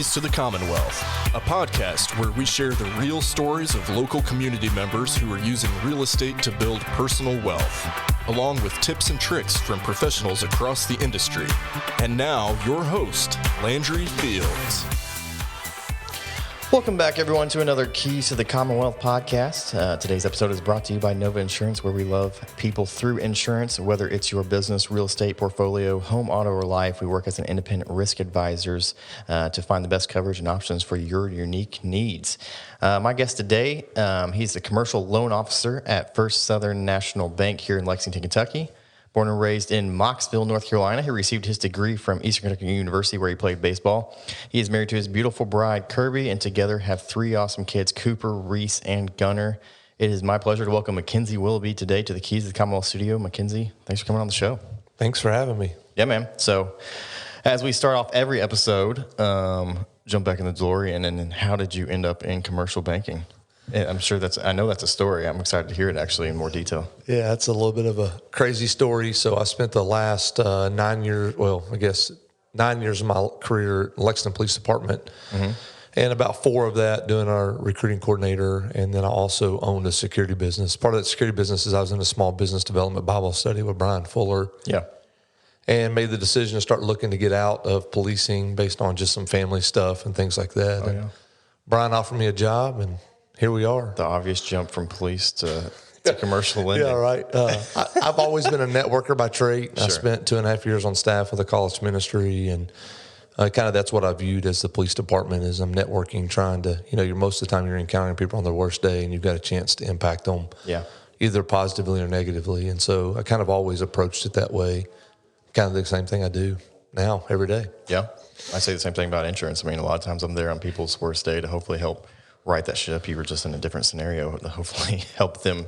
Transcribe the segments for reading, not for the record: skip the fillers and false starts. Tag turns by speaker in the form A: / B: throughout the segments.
A: Keys to the Commonwealth, a podcast where we share the real stories of local community members who are using real estate to build personal wealth, along with tips and tricks from professionals across the industry. And now, your host, Landry Fields.
B: Welcome back, everyone, to another Keys to the Commonwealth podcast. Today's episode is brought to you by Nova Insurance, where we love people through insurance. Whether it's your business, real estate portfolio, home, auto, or life, we work as an independent risk advisors to find the best coverage and options for your unique needs. My guest today, he's the commercial loan officer at First Southern National Bank here in Lexington, Kentucky. Born and raised in Mocksville, North Carolina, he received his degree from Eastern Kentucky University, where he played baseball. He is married to his beautiful bride, Kirby, and together have three awesome kids, Cooper, Reece, and Gunner. It is my pleasure to welcome Mckenzie Wiloughby today to the Keys to the Commonwealth studio. Mckenzie, thanks for coming on the show.
C: Thanks for having me.
B: Yeah, man. So as we start off every episode, jump back in the DeLorean, and then how did you end up in commercial banking? I know that's a story. I'm excited to hear it actually in more detail.
C: Yeah, it's a little bit of a crazy story. So I spent the last 9 years, 9 years of my career in Lexington Police Department, and about 4 of that doing our recruiting coordinator. And then I also owned a security business. Part of that security business is I was in a small business development Bible study with Brian Fuller.
B: Yeah.
C: And made the decision to start looking to get out of policing based on just some family stuff and things like that.
B: Oh, yeah.
C: Brian offered me a job, and here we are.
B: The obvious jump from police to commercial lending.
C: Yeah, right. I've always been a networker by trade.
B: Sure.
C: I spent 2.5 years on staff with the college ministry, and kind of that's what I viewed as the police department is I'm networking, trying to, you're most of the time you're encountering people on their worst day, and you've got a chance to impact them either positively or negatively. And so I kind of always approached it that way, kind of the same thing I do now every day.
B: Yeah. I say the same thing about insurance. I mean, a lot of times I'm there on people's worst day to hopefully help write that ship. You were just in a different scenario to hopefully help them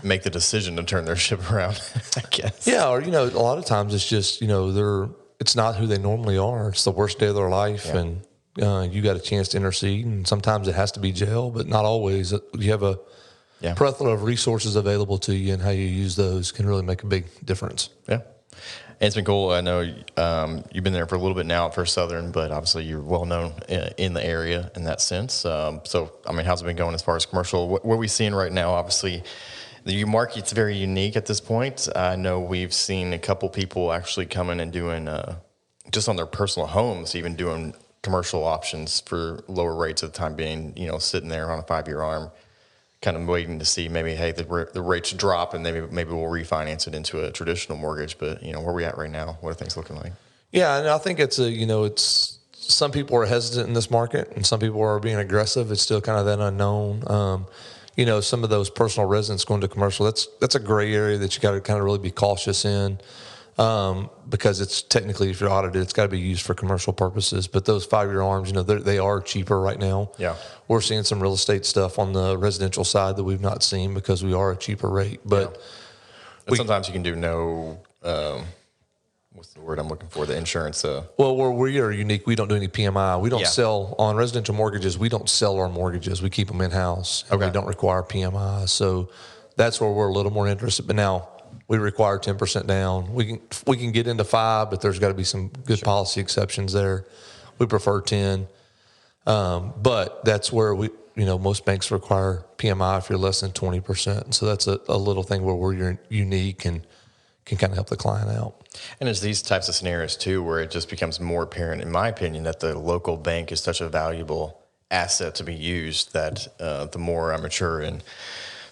B: make the decision to turn their ship around, I guess.
C: Yeah, or, a lot of times it's just, it's not who they normally are. It's the worst day of their life, and you got a chance to intercede, and sometimes it has to be jail, but not always. You have a plethora of resources available to you, and how you use those can really make a big difference.
B: Yeah. And it's been cool. I know you've been there for a little bit now at First Southern, but obviously you're well known in the area in that sense. So, I mean, how's it been going as far as commercial? What are we seeing right now? Obviously, the market's very unique at this point. I know we've seen a couple people actually coming and doing, just on their personal homes, even doing commercial options for lower rates at the time being, sitting there on a 5-year arm, kind of waiting to see maybe, hey, the rates drop and maybe we'll refinance it into a traditional mortgage. But, where are we at right now? What are things looking like?
C: Yeah, and I think it's it's some people are hesitant in this market and some people are being aggressive. It's still kind of that unknown. Some of those personal residents going to commercial, that's a gray area that you got to kind of really be cautious in. Because it's technically, if you're audited, it's got to be used for commercial purposes. But those 5-year arms, they are cheaper right now.
B: Yeah.
C: We're seeing some real estate stuff on the residential side that we've not seen because we are a cheaper rate. But
B: sometimes you can do no, what's the word I'm looking for? The insurance.
C: Well, we are unique. We don't do any PMI. We don't sell on residential mortgages. We don't sell our mortgages. We keep them in-house. Okay. We don't require PMI. So that's where we're a little more interested. But now, we require 10% down. We can get into 5, but there's got to be some good policy exceptions there. We prefer 10, but that's where most banks require PMI if you're less than 20%. So that's a little thing where we're unique and can kind of help the client out.
B: And there's these types of scenarios too, where it just becomes more apparent, in my opinion, that the local bank is such a valuable asset to be used that the more I mature in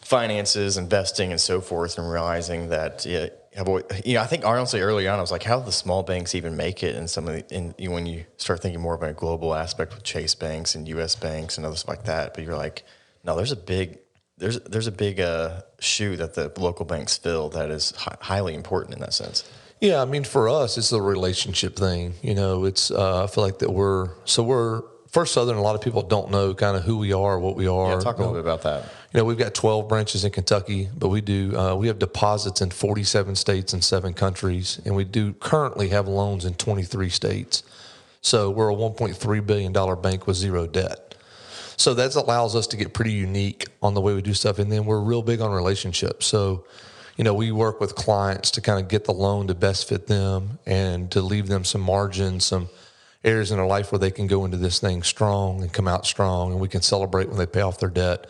B: finances, investing, and so forth, and realizing that, I think honestly early on I was like, how do the small banks even make it? And when you start thinking more about a global aspect with Chase banks and U.S. banks and others like that, but you're like, no, there's a big shoe that the local banks fill that is highly important in that sense.
C: Yeah, I mean, for us, it's a relationship thing. It's I feel like that we're First Southern, a lot of people don't know kind of who we are, what we are.
B: Yeah, talk a little bit about that.
C: We've got 12 branches in Kentucky, but we have deposits in 47 states and 7 countries, and we do currently have loans in 23 states. So we're a $1.3 billion bank with 0 debt. So that allows us to get pretty unique on the way we do stuff, and then we're real big on relationships. So, we work with clients to kind of get the loan to best fit them and to leave them some margin, some areas in their life where they can go into this thing strong and come out strong, and we can celebrate when they pay off their debt.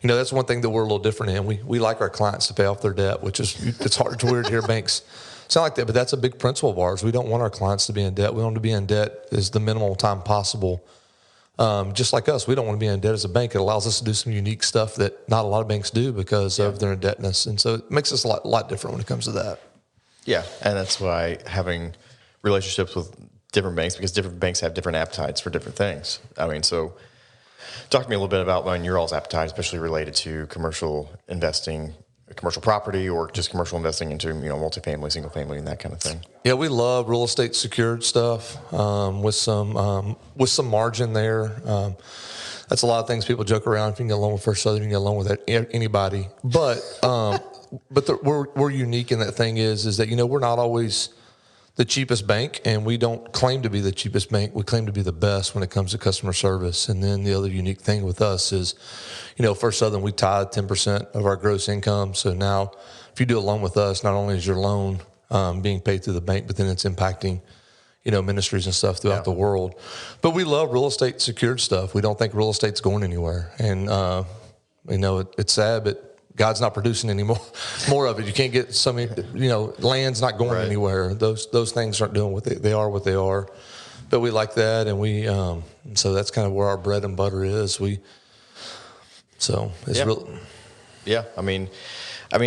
C: You know, that's one thing that we're a little different in. We like our clients to pay off their debt, which is, it's hard, it's weird to hear banks sound like that, but that's a big principle of ours. We don't want our clients to be in debt. We want them to be in debt as the minimal time possible. Just like us, we don't want to be in debt as a bank. It allows us to do some unique stuff that not a lot of banks do because of their indebtedness. And so it makes us a lot different when it comes to that.
B: Yeah, and that's why having relationships with different banks, because different banks have different appetites for different things. I mean, so talk to me a little bit about your all's appetite, especially related to commercial investing, commercial property, or just commercial investing into, multifamily, single family, and that kind of thing.
C: Yeah, we love real estate secured stuff with some margin there. That's a lot of things people joke around. If you can get a loan with First Southern, you can get a loan with anybody. But we're unique in that thing is that we're not always the cheapest bank, and we don't claim to be the cheapest bank. We claim to be the best when it comes to customer service. And then the other unique thing with us is, First Southern, we tithe 10% of our gross income. So now if you do a loan with us, not only is your loan being paid through the bank, but then it's impacting, ministries and stuff throughout the world. But we love real estate secured stuff. We don't think real estate's going anywhere. And, it's sad, but God's not producing any more of it. You can't get so many, land's not going anywhere. Those things aren't doing what they are what they are. But we like that, and we so that's kind of where our bread and butter is. Real.
B: Yeah, I mean, as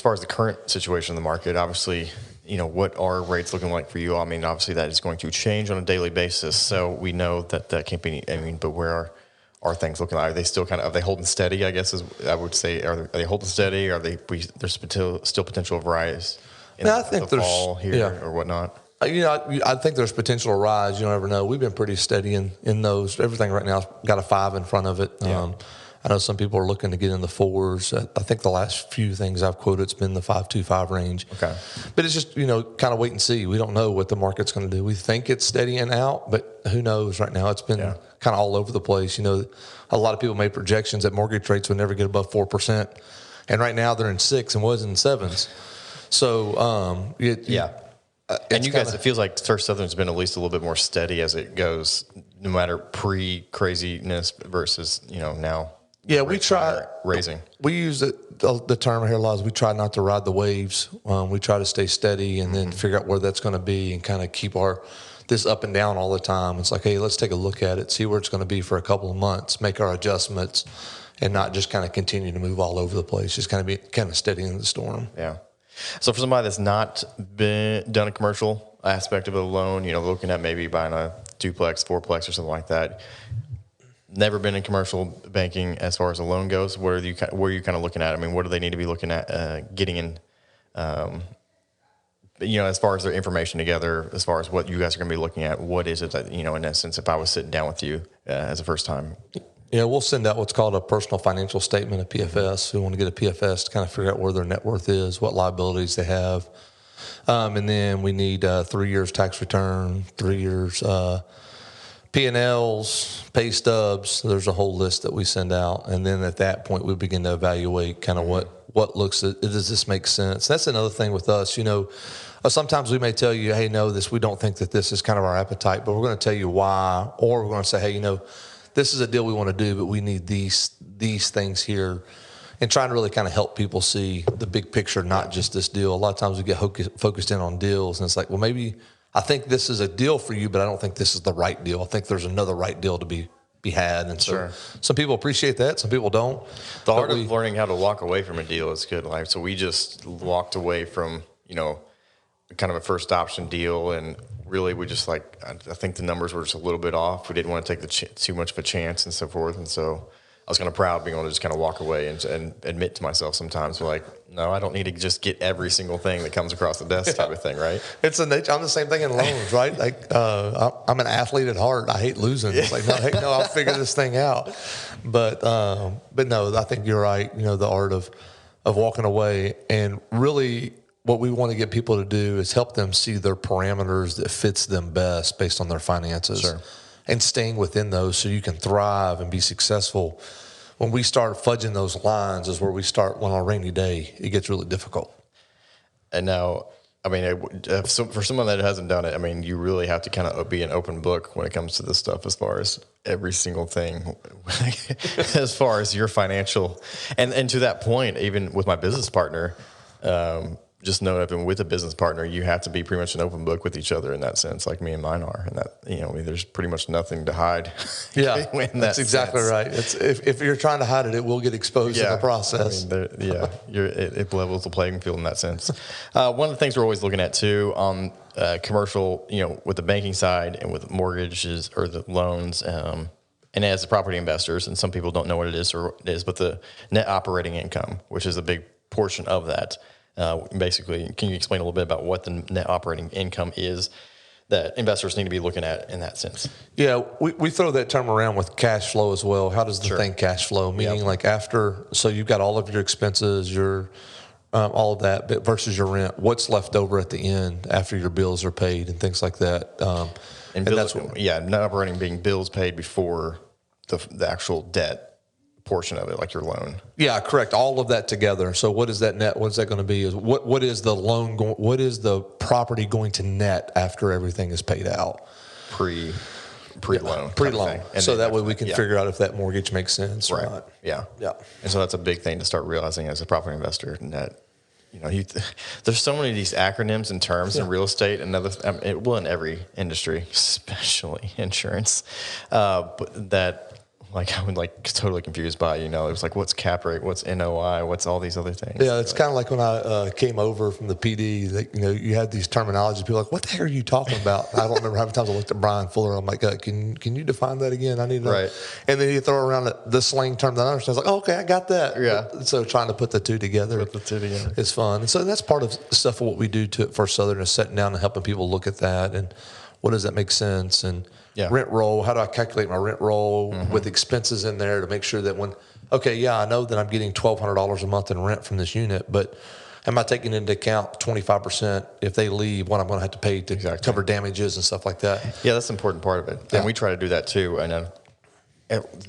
B: far as the current situation in the market, obviously, what are rates looking like for you? I mean, obviously that is going to change on a daily basis. So we know that can't be. But where are things looking like? Are they still are they holding steady, I guess, I would say? Are they holding steady? Are there's still potential of rise in
C: I think
B: the fall here or whatnot?
C: I think there's potential to rise. You don't ever know. We've been pretty steady in those. Everything right now got a 5 in front of it. Yeah. I know some people are looking to get in the 4s. I think the last few things I've quoted, it's been the 5.25 range. Okay. But it's just, kind of wait and see. We don't know what the market's going to do. We think it's steadying out, but who knows right now? It's been kind of all over the place. A lot of people made projections that mortgage rates would never get above 4%. And right now they're in 6 and was in 7s. So,
B: and you guys, it feels like First Southern's been at least a little bit more steady as it goes, no matter pre-craziness versus, now.
C: Yeah, we try
B: raising.
C: We use the term here a lot is we try not to ride the waves. We try to stay steady and then figure out where that's going to be and kind of keep this up and down all the time. It's like, hey, let's take a look at it, see where it's going to be for a couple of months, make our adjustments, and not just kind of continue to move all over the place. Just kind of be steady in the storm. Yeah.
B: So for somebody that's not done a commercial aspect of a loan, looking at maybe buying a duplex, fourplex, or something like that, never been in commercial banking as far as a loan goes, where are you kind of looking at? I mean, what do they need to be looking at getting in, as far as their information together, as far as what you guys are going to be looking at? What is it that, in essence, if I was sitting down with you as a first time?
C: Yeah, we'll send out what's called a personal financial statement, a PFS. We want to get a PFS to kind of figure out where their net worth is, what liabilities they have. And then we need 3 years tax return, 3 years P&Ls, pay stubs. There's a whole list that we send out. And then at that point, we begin to evaluate kind of what looks, does this make sense? That's another thing with us. Sometimes we may tell you, hey, no, we don't think that this is kind of our appetite, but we're going to tell you why. Or we're going to say, hey, this is a deal we want to do, but we need these things here. And trying to really kind of help people see the big picture, not just this deal. A lot of times we get focused in on deals, and it's like, well, maybe I think this is a deal for you, but I don't think this is the right deal. I think there's another right deal to be had. And so some people appreciate that, some people don't.
B: The art of learning how to walk away from a deal is good. Like, so we just walked away from, kind of a first option deal, and really we just I think the numbers were just a little bit off. We didn't want to take too much of a chance and so forth. And so I was kind of proud being able to just kind of walk away and admit to myself sometimes, no, I don't need to just get every single thing that comes across the desk type of thing, right?
C: I'm the same thing in loans, right? I'm an athlete at heart. I hate losing. It's no, I'll figure this thing out. But no, I think you're right. The art of walking away, and really what we want to get people to do is help them see their parameters that fits them best based on their finances. Sure. And staying within those so you can thrive and be successful. When we start fudging those lines is where we start, when on a rainy day, it gets really difficult.
B: And now, mean, for someone that hasn't done it, I mean, you really have to kind of be an open book when it comes to this stuff, as far as every single thing, as far as your financial, and to that point, even with my business partner, just know that with a business partner, you have to be pretty much an open book with each other in that sense, like me and mine are, and that, I mean, there's pretty much nothing to hide.
C: Yeah, that's exactly right. It's if you're trying to hide it, it will get exposed in the process. I mean,
B: it levels the playing field in that sense. One of the things we're always looking at too on commercial, with the banking side and with mortgages or the loans, and as the property investors, and some people don't know what it is, but the net operating income, which is a big portion of that. Basically, can you explain a little bit about what the net operating income is that investors need to be looking at in that sense? Yeah,
C: we throw that term around with cash flow as well. How does the thing cash flow? Meaning like after, so you've got all of your expenses, your all of that versus your rent. What's left over at the end after your bills are paid and things like that.
B: And that's net operating being bills paid before the actual debt portion of it, like your loan.
C: Yeah, correct. All of that together. So what is that net? What's that going to be? What is the loan going? What is the property going to net after everything is paid out?
B: Pre-loan.
C: Pre-loan. And so that way we can figure out if that mortgage makes sense or not.
B: Yeah. Yeah. And so that's a big thing to start realizing as a property investor, that there's so many of these acronyms and terms in real estate and in every industry, especially insurance, but that. Like, I'm totally confused by, it was like, what's cap rate, what's NOI, what's all these other things.
C: Yeah, it's kind of like when I came over from the PD, you had these terminologies. People are like, what the heck are you talking about? I don't remember how many times I looked at Brian Fuller. I'm like, can you define that again? I need to. Right. And then you throw around the slang term that I understand. I was like, okay, I got that. Yeah. So trying to put the two together is fun. And so that's part of stuff of what we do to First Southern is sitting down and helping people look at that and what does that make sense, and rent roll, how do I calculate my rent roll with expenses in there to make sure that I know that I'm getting $1,200 a month in rent from this unit, but am I taking into account 25% if they leave, what I'm going to have to pay to cover damages and stuff like that?
B: Yeah, that's an important part of it. Yeah. And we try to do that too. And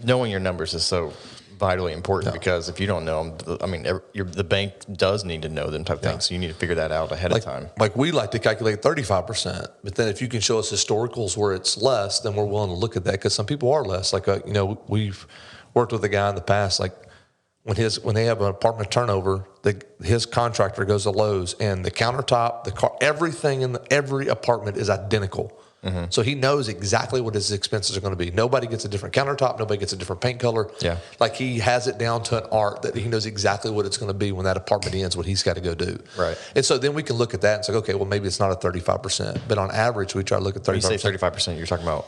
B: knowing your numbers is so vitally important because if you don't know them, I mean, the bank does need to know them type of things. So you need to figure that out ahead of time.
C: Like we like to calculate 35%, but then if you can show us historicals where it's less, then we're willing to look at that because some people are less. Like, we've worked with a guy in the past, like when they have an apartment turnover, his contractor goes to Lowe's and the countertop, the car, everything in every apartment is identical. Mm-hmm. So he knows exactly what his expenses are going to be. Nobody gets a different countertop. Nobody gets a different paint color. Yeah. Like he has it down to an art that he knows exactly what it's going to be when that apartment ends, what he's got to go do. Right. And so then we can look at that and say, okay, well, maybe it's not a 35%. But on average, we try to look at 35%. When
B: you say 35%, you're talking about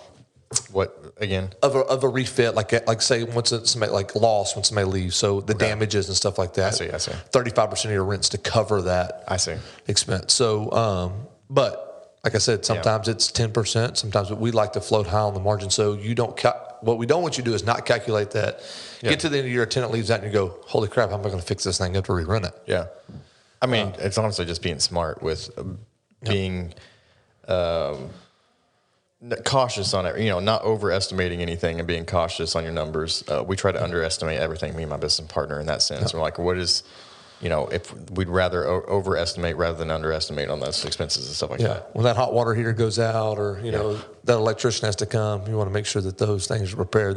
B: what again?
C: Of a refit, like say once somebody like loss when somebody leaves, so the damages and stuff like that. I see. 35% of your rent's to cover that. I see. Expense. So, but. Like I said, sometimes it's 10%. Sometimes we like to float high on the margin. So you don't. What we don't want you to do is not calculate that. Yeah. Get to the end of the year, a tenant leaves out, and you go, "Holy crap! How am I going to fix this thing? I have to rerun it."
B: Yeah. I mean, it's honestly just being smart with being cautious on it. Not overestimating anything and being cautious on your numbers. We try to underestimate everything. Me and my business partner in that sense. We're like, what is. If we'd rather overestimate rather than underestimate on those expenses and stuff like that.
C: When that hot water heater goes out or, that electrician has to come, you want to make sure that those things are repaired.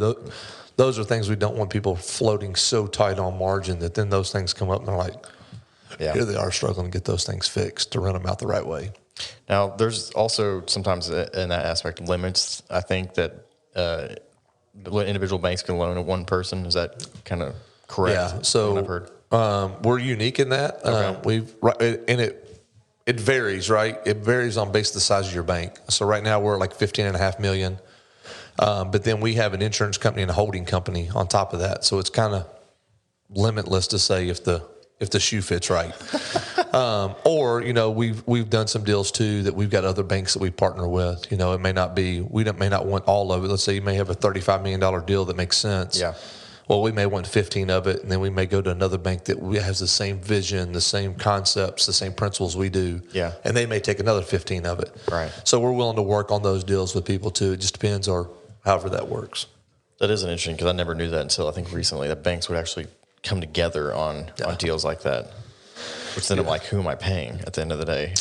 C: Those are things we don't want people floating so tight on margin that then those things come up and they're like, here they are struggling to get those things fixed to run them out the right way.
B: Now, there's also sometimes in that aspect limits, I think, that individual banks can loan to one person. Is that kind of correct?
C: Yeah, so I've heard. We're unique in that. Okay. It varies, right? It varies on base the size of your bank. So right now we're like $15.5 million. But then we have an insurance company and a holding company on top of that. So it's kind of limitless to say if the shoe fits right. Or we've done some deals too that we've got other banks that we partner with. It may not be we may not want all of it. Let's say you may have a $35 million deal that makes sense. Yeah. Well, we may want 15 of it, and then we may go to another bank that has the same vision, the same concepts, the same principles we do. Yeah. And they may take another 15 of it. Right. So we're willing to work on those deals with people too. It just depends on however that works.
B: That is interesting because I never knew that until I think recently that banks would actually come together on deals like that. Which then I'm like, who am I paying at the end of the day?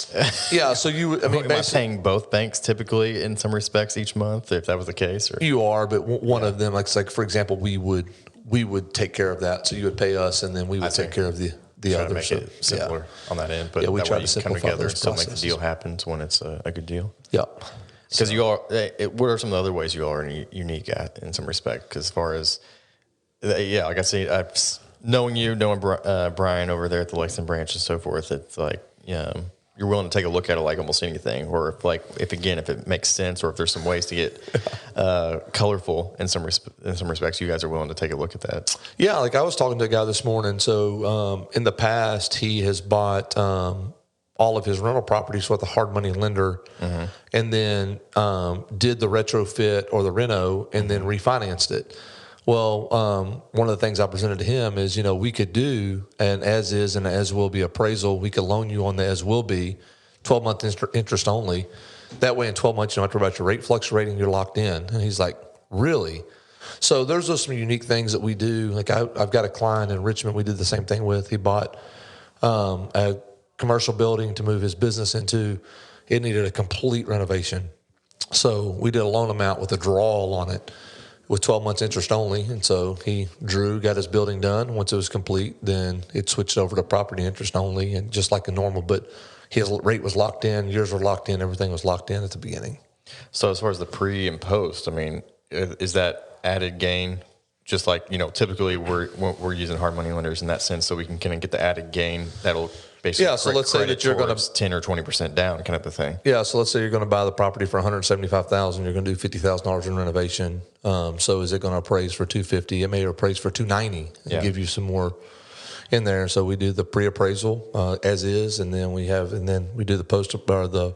C: Yeah. So am
B: I paying both banks typically in some respects each month, if that was the case? Or?
C: You are, but one of them, like for example, we would take care of that. So you would pay us, and then we would take care of the other.
B: To make it simpler on that end, but
C: we
B: that
C: try
B: way
C: to
B: you come together and still make the deal
C: happen
B: when it's a good deal.
C: Yep.
B: Because you all, what are some of the other ways you all are unique at in some respect? Because as far as, like I say, knowing Brian over there at the Lexington branch and so forth, it's like, you're willing to take a look at it like almost anything, or if it makes sense, or if there's some ways to get colorful in some respects, you guys are willing to take a look at that. Yeah,
C: like I was talking to a guy this morning. So in the past, he has bought all of his rental properties with a hard money lender, and then did the retrofit or the reno, and then refinanced it. Well, one of the things I presented to him is, we could do an as is and an as will be appraisal. We could loan you on the as will be, 12-month interest only. That way in 12 months, you don't have to worry about your rate fluctuating, you're locked in. And he's like, really? So there's just some unique things that we do. Like I've got a client in Richmond we did the same thing with. He bought a commercial building to move his business into. It needed a complete renovation. So we did a loan amount with a drawall on it with 12 months interest only. And so he got his building done. Once it was complete, then it switched over to property interest only, and just like a normal, but his rate was locked in, yours were locked in, everything was locked in at the beginning.
B: So as far as the pre and post, I mean, is that added gain? Just like, typically we're using hard money lenders in that sense, so we can kind of get the added gain that'll basically
C: so let's say that you're going to
B: 10 or 20% down, kind of a thing.
C: Yeah, so let's say you're going to buy the property for $175,000. You're going to do $50,000 in renovation. So is it going to appraise for $250,000? It may appraise for $290,000 and give you some more in there. So we do the pre-appraisal as is, and then we do the post or the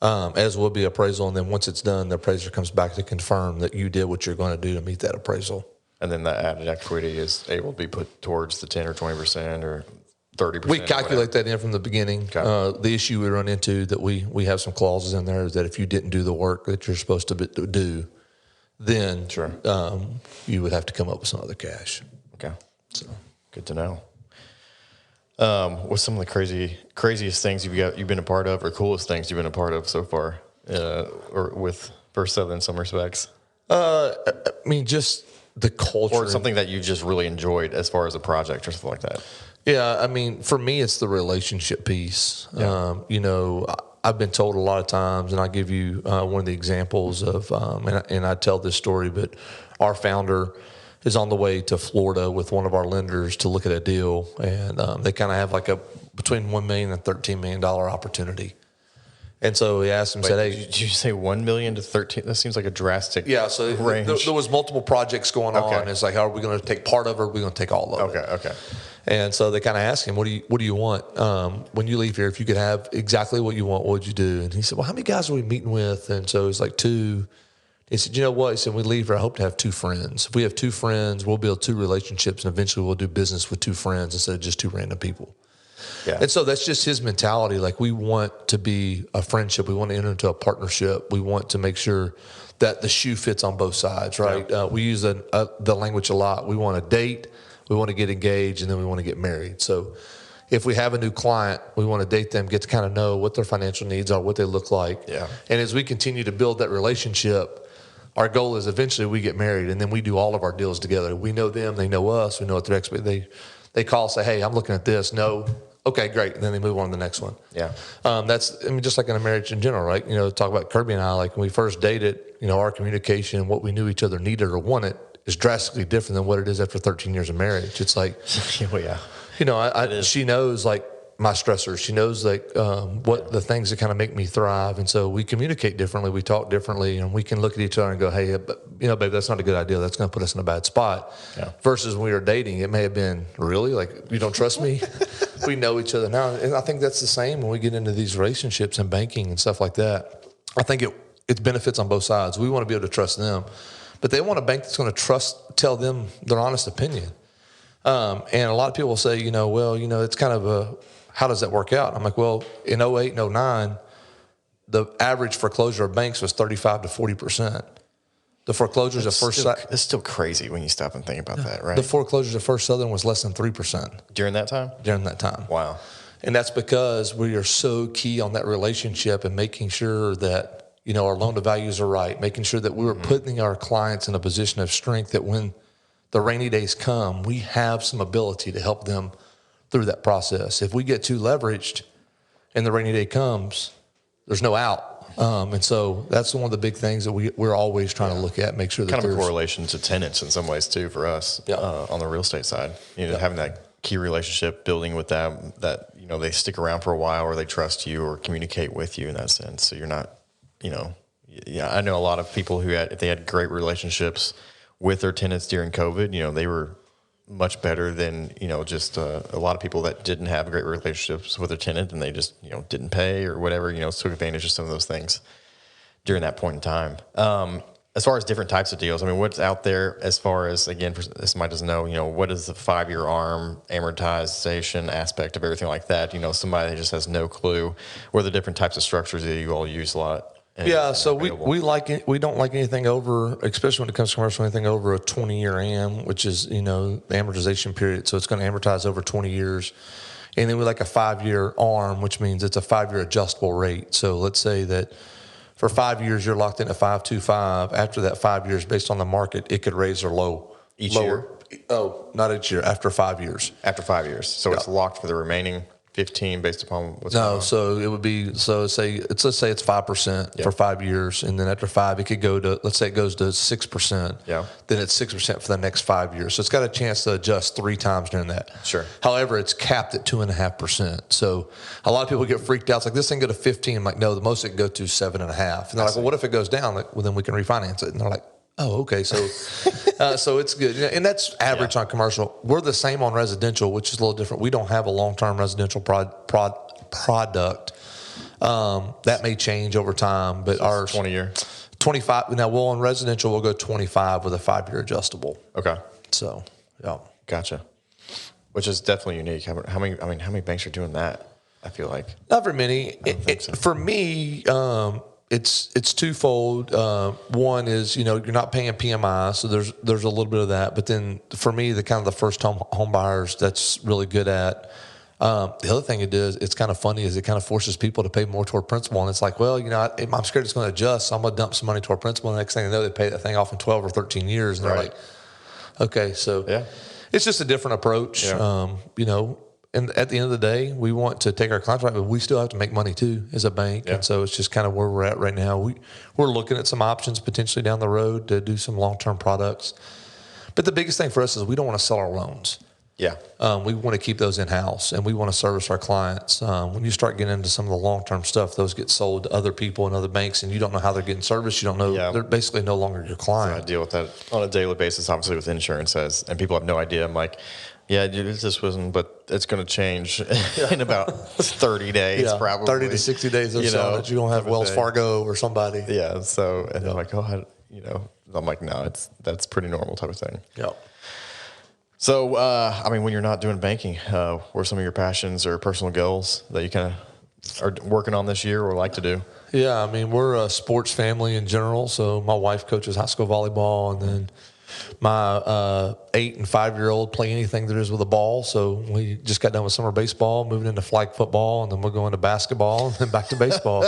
C: as will be appraisal, and then once it's done, the appraiser comes back to confirm that you did what you're going to do to meet that appraisal.
B: And then that added equity is able to be put towards the 10 or 20% or 30%.
C: We calculate that in from the beginning. Okay. The issue we run into that we have some clauses in there is that if you didn't do the work that you're supposed to do, then you would have to come up with some other cash.
B: Okay. So good to know. What's some of the craziest things you've been a part of, or coolest things you've been a part of so far, or with First Southern in some respects?
C: I mean, just the culture,
B: or something that you just really enjoyed as far as a project or something like that.
C: Yeah, I mean, for me, it's the relationship piece. Yeah. I've been told a lot of times, and I'll give you one of the examples of, and I tell this story, but our founder is on the way to Florida with one of our lenders to look at a deal, and they kind of have like a between $1 million and $13 million opportunity. And so he asked him, said, "Hey,
B: did you say $1 million to 13? That seems like a drastic
C: so
B: range."
C: There was multiple projects going on. It's like, how are we going to take part of it? Or are we going to take all of it?
B: Okay.
C: And so they kind of asked him, what do you want? When you leave here, if you could have exactly what you want, what would you do? And he said, well, how many guys are we meeting with? And so it's like 2. He said, you know what? He said, when we leave here, I hope to have 2 friends. If we have 2 friends, we'll build 2 relationships, and eventually we'll do business with 2 friends instead of just 2 random people. Yeah. And so that's just his mentality. Like, we want to be a friendship. We want to enter into a partnership. We want to make sure that the shoe fits on both sides, right? Yeah. We use the language a lot. We want to date, we want to get engaged, and then we want to get married. So if we have a new client, we want to date them, get to kind of know what their financial needs are, what they look like. Yeah. And as we continue to build that relationship, our goal is eventually we get married, and then we do all of our deals together. We know them, they know us, we know what they're expecting. They call, say, hey, I'm looking at this. No. Okay, great. And then they move on to the next one. Yeah. Just like in a marriage in general, right? Talk about Kirby and I, like when we first dated, our communication, what we knew each other needed or wanted is drastically different than what it is after 13 years of marriage. It's like, well, yeah. She knows like my stressors. She knows like what the things that kind of make me thrive. And so we communicate differently. We talk differently, and we can look at each other and go, hey, babe, that's not a good idea. That's going to put us in a bad spot. Yeah. Versus when we were dating, it may have been, really? Like, you don't trust me? We know each other now. And I think that's the same when we get into these relationships and banking and stuff like that. I think it benefits on both sides. We want to be able to trust them, but they want a bank that's going to tell them their honest opinion. And a lot of people will say, it's kind of how does that work out? I'm like, well, in 2008 and 2009, the average foreclosure of banks was 35 to 40%. The foreclosures of First Southern.
B: It's still crazy when you stop and think about that, right?
C: The foreclosures of First Southern was less than 3%.
B: During that time?
C: During that time.
B: Wow.
C: And that's because we are so key on that relationship and making sure that, our loan to values are right, making sure that we're putting our clients in a position of strength that when the rainy days come, we have some ability to help them through that process. If we get too leveraged and the rainy day comes, there's no out. And so that's one of the big things that we're always trying to look at, make sure that
B: kind of a correlation to tenants in some ways too for us on the real estate side. Having that key relationship, building with them, that they stick around for a while, or they trust you, or communicate with you in that sense. So you're not, I know a lot of people who if they had great relationships with their tenants during COVID, they were much better than just a lot of people that didn't have great relationships with their tenant, and they just didn't pay or whatever, took advantage of some of those things during that point in time. As far as different types of deals, I mean, what's out there as far as, again, for somebody doesn't know, what is the 5-year ARM amortization aspect of everything like that? Somebody that just has no clue. What are the different types of structures that you all use a lot?
C: So we don't like anything over, especially when it comes to commercial, anything over a 20-year AM, which is the amortization period. So it's going to amortize over 20 years, and then we like a 5-year ARM, which means it's a 5-year adjustable rate. So let's say that for 5 years you're locked in at 5.25. After that 5 years, based on the market, it could raise or lower
B: each year.
C: Oh, not each year. After 5 years.
B: After 5 years, so it's locked for the remaining 15 based upon what's going on?
C: So it would be, let's say it's 5% for 5 years, and then after 5 it could go to, let's say it goes to 6%.
B: Yeah.
C: Then it's 6% for the next 5 years. So it's got a chance to adjust 3 times during that.
B: Sure.
C: However, it's capped at 2.5%. So a lot of people get freaked out. It's like, this thing go to 15. I'm like, no, the most it can go to 7.5. And they're like, well, what if it goes down? Like, well, then we can refinance it. And they're like, oh, okay. So, so it's good. And that's average on commercial. We're the same on residential, which is a little different. We don't have a long-term residential product. That may change over time, but ours
B: 20-year,
C: 25. Now, on residential, we'll go 25 with a 5-year adjustable.
B: Okay.
C: So, yeah.
B: Gotcha. Which is definitely unique. How many banks are doing that? I feel like
C: not very many. So. For me, it's twofold. One is, you're not paying PMI, so there's a little bit of that. But then for me, the first home buyers, that's really good at. The other thing it does, it's kind of funny, is it kind of forces people to pay more toward principal. And it's like, well, I'm scared it's going to adjust, so I'm going to dump some money toward principal. And the next thing they know, they pay that thing off in 12 or 13 years. And they're like, okay, so it's just a different approach. Yeah. And at the end of the day, we want to take our clients right, but we still have to make money too as a bank. Yeah. And so it's just kind of where we're at right now. We're looking at some options potentially down the road to do some long-term products. But the biggest thing for us is we don't want to sell our loans.
B: Yeah.
C: We want to keep those in-house, and we want to service our clients. When you start getting into some of the long-term stuff, those get sold to other people and other banks, and you don't know how they're getting serviced. You don't know. Yeah. They're basically no longer your client.
B: So I deal with that on a daily basis, obviously, with insurance, and people have no idea. I'm like, yeah, this wasn't, but it's going to change in about 30 days, probably.
C: 30 to 60 days or so that you're going to have Wells Fargo or somebody.
B: Yeah, so, and they're like, oh, I'm like, no, that's pretty normal type of thing.
C: Yeah.
B: So, when you're not doing banking, what are some of your passions or personal goals that you kind of are working on this year or like to do?
C: Yeah, we're a sports family in general. So my wife coaches high school volleyball, and then my 8 and 5-year-old play anything there is with a ball. So we just got done with summer baseball, moving into flag football, and then we're going to basketball, and then back to baseball.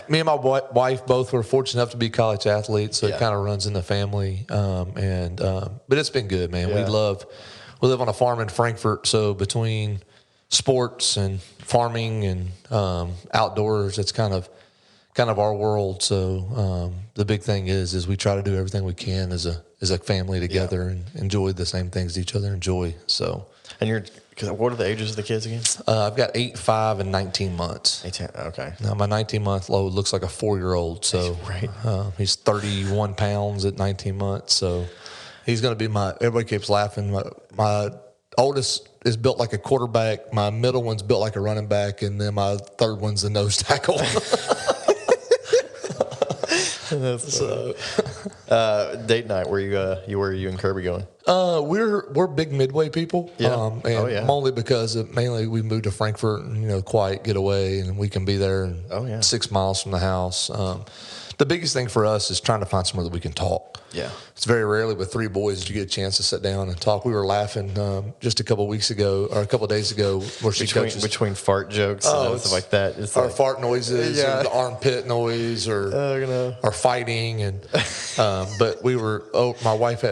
C: Me and my wife both were fortunate enough to be college athletes, so it kind of runs in the family. But it's been good, man. Yeah. We live on a farm in Frankfort, so between sports and farming and outdoors, it's kind of our world. So the big thing is we try to do everything we can as a family together and enjoy the same things each other enjoy. So,
B: and what are the ages of the kids again?
C: I've got 8, 5, and 19 months.
B: 18, okay.
C: Now my 19-month load looks like a 4-year-old. So he's 31 pounds at 19 months. So he's going to be everybody keeps laughing. My oldest is built like a quarterback. My middle one's built like a running back. And then my third one's a nose tackle.
B: So, date night. Where you and Kirby going?
C: We're big Midway people.
B: Yeah.
C: Only because mainly we moved to Frankfort and quiet getaway, and we can be there 6 miles from the house. the biggest thing for us is trying to find somewhere that we can talk.
B: Yeah.
C: It's very rarely with three boys that you get a chance to sit down and talk. We were laughing just a couple of days ago where she coaches.
B: Between fart jokes and stuff like that. It's
C: or fart noises or the armpit noise or fighting. But my wife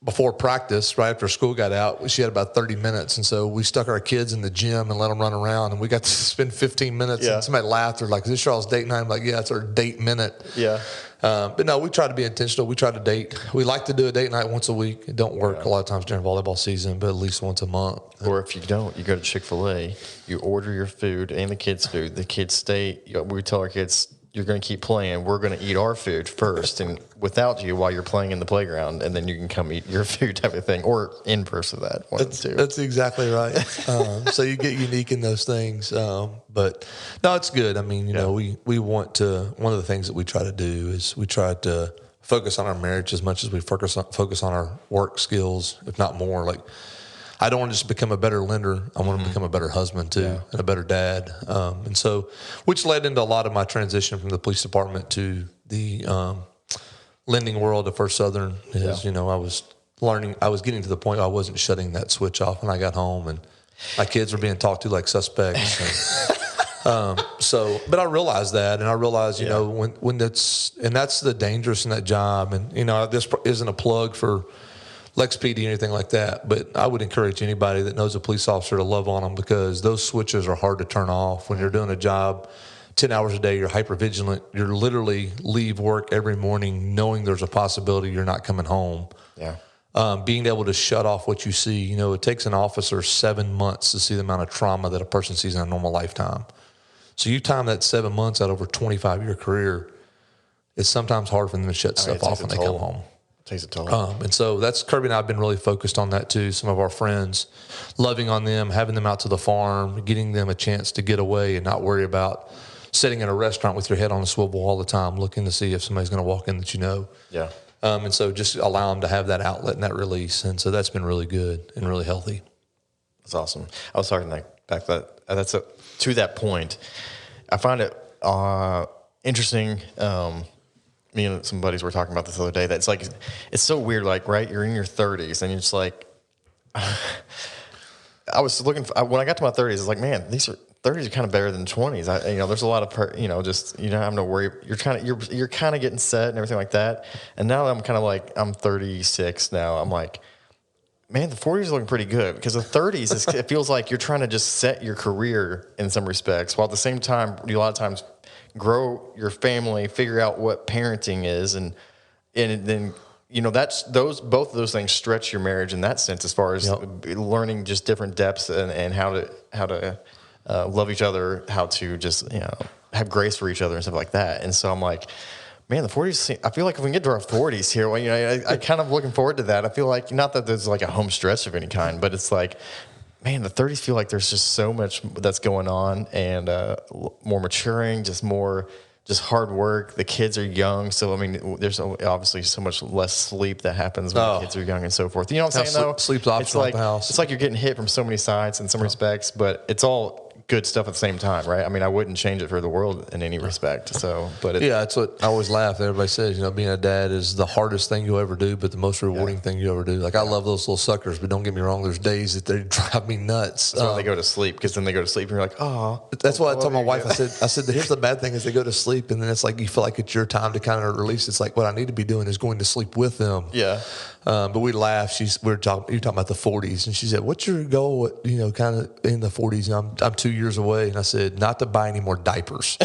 C: before practice, right after school got out, she had about 30 minutes. And so we stuck our kids in the gym and let them run around. And we got to spend 15 minutes. Yeah. And somebody laughed. They're like, is this y'all's date night? I'm like, yeah, it's our date minute.
B: Yeah.
C: But no, we try to be intentional. We try to date. We like to do a date night once a week. It don't work a lot of times during volleyball season, but at least once a month.
B: Or if you don't, you go to Chick-fil-A, you order your food and the kids' food. The kids stay. We tell our kids, you're going to keep playing. We're going to eat our food first and without you while you're playing in the playground, and then you can come eat your food type of thing, or in person that one too.
C: That's exactly right. So you get unique in those things. But no, it's good. I mean, you know, we want to, one of the things that we try to do is we try to focus on our marriage as much as we focus on our work skills, if not more. Like, I don't want to just become a better lender. I want to become a better husband too, and a better dad. And so, which led into a lot of my transition from the police department to the lending world at First Southern. You know, I was getting to the point where I wasn't shutting that switch off when I got home, and my kids were being talked to like suspects. But I realized that, and I realized, you know, when that's the dangerous in that job. And, you know, this isn't a plug for Lex PD or anything like that, but I would encourage anybody that knows a police officer to love on them, because those switches are hard to turn off when you're doing a job 10 hours a day. You're hyper vigilant. You're literally leave work every morning knowing there's a possibility you're not coming home.
B: Yeah.
C: Being able to shut off what you see. You know, it takes an officer 7 months to see the amount of trauma that a person sees in a normal lifetime. So you time that 7 months out over a 25-year career, it's sometimes hard for them to shut stuff off when they come home.
B: It takes a toll.
C: And so that's Kirby and I have been really focused on that too. Some of our friends, loving on them, having them out to the farm, getting them a chance to get away and not worry about sitting in a restaurant with your head on a swivel all the time, looking to see if somebody's going to walk in that you know.
B: Yeah.
C: And so just allow them to have that outlet and that release. And so that's been really good and really healthy.
B: That's awesome. I was talking back to that point. I find it interesting. Me and some buddies were talking about this the other day. That it's like, it's so weird. Like, right, you're in your 30s, and you're just like, I was looking for, when I got to my 30s, it's like, man, 30s are kind of better than 20s. There's a lot of, just, you don't have to worry. You're kind of getting set and everything like that. And now I'm kind of like, I'm 36 now. I'm like, man, the 40s are looking pretty good, because the 30s, it feels like you're trying to just set your career in some respects, while at the same time, you a lot of times grow your family, figure out what parenting is, and then, both of those things stretch your marriage in that sense, as far as learning just different depths and how to love each other, how to just, have grace for each other and stuff like that. And so I'm like, man, the 40s, I feel like if we can get to our 40s here, I kind of looking forward to that. I feel like, not that there's like a home stretch of any kind, but it's like, man, the 30s feel like there's just so much that's going on, and more maturing, just hard work. The kids are young, so, I mean, there's obviously so much less sleep that happens when the kids are young and so forth. You know what I'm saying, though?
C: Sleep's optional at the house.
B: It's like you're getting hit from so many sides in some respects, but it's all good stuff at the same time, right? I mean, I wouldn't change it for the world in any respect. So, but that's what I always laugh. Everybody says, being a dad is the hardest thing you'll ever do, but the most rewarding thing you ever do. Like, I love those little suckers, but don't get me wrong, there's days that they drive me nuts. That's why they go to sleep, because then they go to sleep and you're like, oh.
C: That's why I told my wife, I said, here's the bad thing is they go to sleep, and then it's like you feel like it's your time to kind of release. It's like, what I need to be doing is going to sleep with them.
B: Yeah.
C: But we laughed. You're talking about the 40s, and she said, "What's your goal? Kind of in the 40s." And I'm 2 years away, and I said, "Not to buy any more diapers."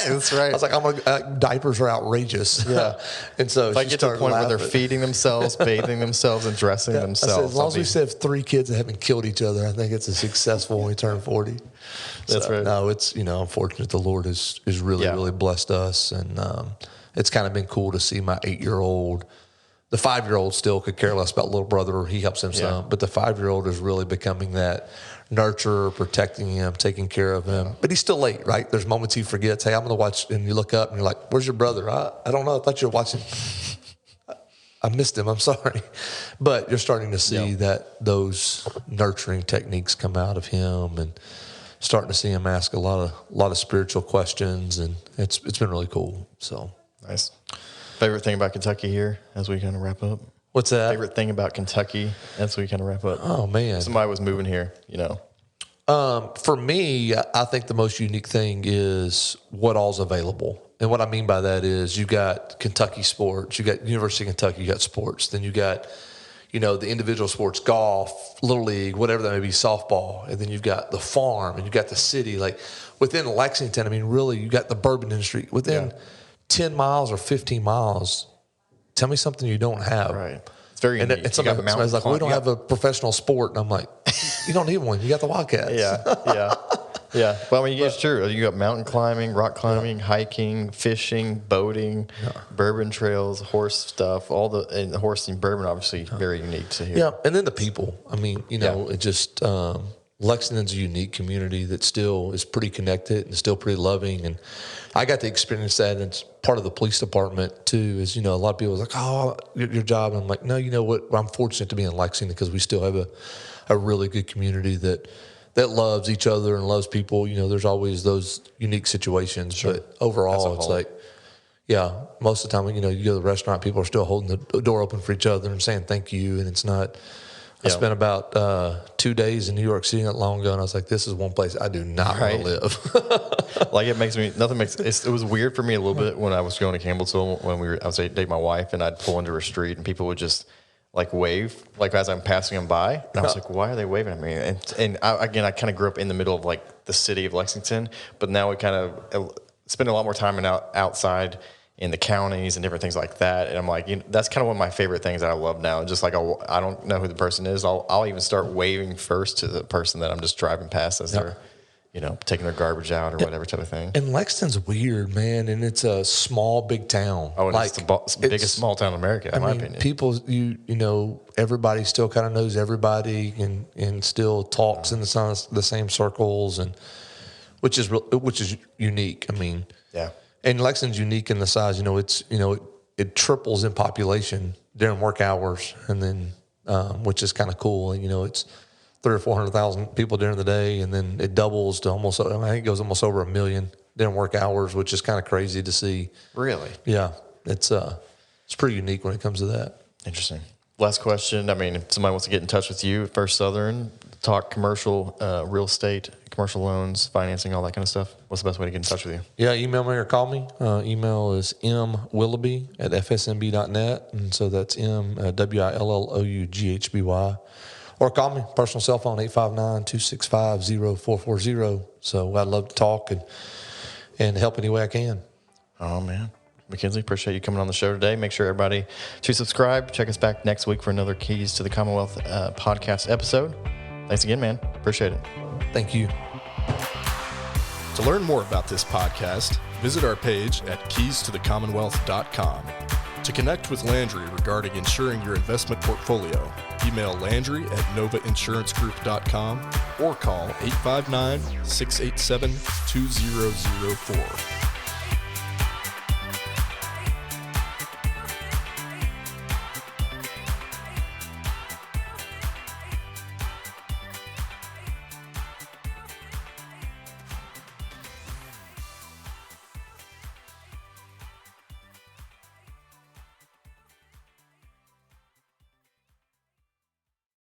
B: That's right.
C: I was like, diapers are outrageous.
B: Yeah.
C: And so
B: if I get to the point where they're feeding themselves, bathing themselves, and dressing themselves,
C: I said, as long as we still have 3 kids that haven't killed each other, I think it's a successful when we turn 40.
B: That's right.
C: No, it's I'm fortunate the Lord has really really blessed us, and it's kind of been cool to see my 8-year-old. The 5-year-old still could care less about little brother. He helps him some. But the 5-year-old is really becoming that nurturer, protecting him, taking care of him. But he's still late, right? There's moments he forgets. Hey, I'm going to watch. And you look up and you're like, where's your brother? I don't know. I thought you were watching. I missed him. I'm sorry. But you're starting to see that those nurturing techniques come out of him, and starting to see him ask a lot of spiritual questions. And it's been really cool. So.
B: Nice. Favorite thing about Kentucky here as we kind of wrap up?
C: What's that?
B: Favorite thing about Kentucky as we kind of wrap up?
C: Oh, man.
B: Somebody was moving here, you know.
C: For me, I think the most unique thing is what all's available. And what I mean by that is you got Kentucky sports, you got University of Kentucky, you got sports, then you got, the individual sports, golf, little league, whatever that may be, softball, and then you've got the farm and you got the city. Like within Lexington, I mean, really, you got the bourbon industry. Within 10 miles or 15 miles, tell me something you don't have.
B: Right. It's very unique.
C: And somebody's like, we don't have a professional sport. And I'm like, you don't need one. You got the Wildcats.
B: Yeah. Well, I mean, it's true. You got mountain climbing, rock climbing, hiking, fishing, boating, bourbon trails, horse stuff, and the horse and bourbon, obviously, very unique to here.
C: Yeah, and then the people. I mean, it just, Lexington's a unique community that still is pretty connected and still pretty loving. And I got to experience that, and it's part of the police department, too, is, a lot of people are like, oh, your job. And I'm like, no, you know what? I'm fortunate to be in Lexington because we still have a really good community that loves each other and loves people. There's always those unique situations. Sure. But overall, it's like, most of the time, you go to the restaurant, people are still holding the door open for each other and saying thank you. And it's not, I spent about 2 days in New York City not long ago, and I was like, this is one place I do not want to live.
B: Like it was weird for me a little bit when I was going to Campbellsville I was dating my wife, and I'd pull into her street and people would just like wave, like as I'm passing them by. And I was like, why are they waving at me? And I kind of grew up in the middle of like the city of Lexington, but now we kind of spend a lot more time outside in the counties and different things like that. And I'm like, that's kind of one of my favorite things that I love now. Just like, I don't know who the person is. I'll even start waving first to the person that I'm just driving past as they're, taking their garbage out or whatever type of thing.
C: And Lexington's weird, man. And it's a small, big town.
B: Oh, and it's the biggest small town in America, in my opinion.
C: People, everybody still kind of knows everybody and still talks in the same circles, and which is unique. I mean,
B: yeah.
C: And Lexington's unique in the size. It triples in population during work hours, and then which is kind of cool. And it's 300,000 or 400,000 people during the day, and then it doubles to almost. I think it goes almost over 1 million during work hours, which is kind of crazy to see.
B: Really?
C: Yeah, it's pretty unique when it comes to that.
B: Interesting. Last question. I mean, if somebody wants to get in touch with you, First Southern, talk commercial real estate, commercial loans, financing, all that kind of stuff, what's the best way to get in touch with you?
C: Yeah, email me or call me. Email is mwiloughby@fsmb.net, and so that's WILLOUGHBY. Or call me, personal cell phone, 859-265-0440. So I'd love to talk and help any way I can.
B: Oh, man. Mckenzie, appreciate you coming on the show today. Make sure everybody to subscribe. Check us back next week for another Keys to the Commonwealth podcast episode. Thanks again, man. Appreciate it.
C: Thank you.
A: To learn more about this podcast, visit our page at keystothecommonwealth.com. To connect with Landry regarding insuring your investment portfolio, email Landry at novainsuranceGroup.com or call 859-687-2004.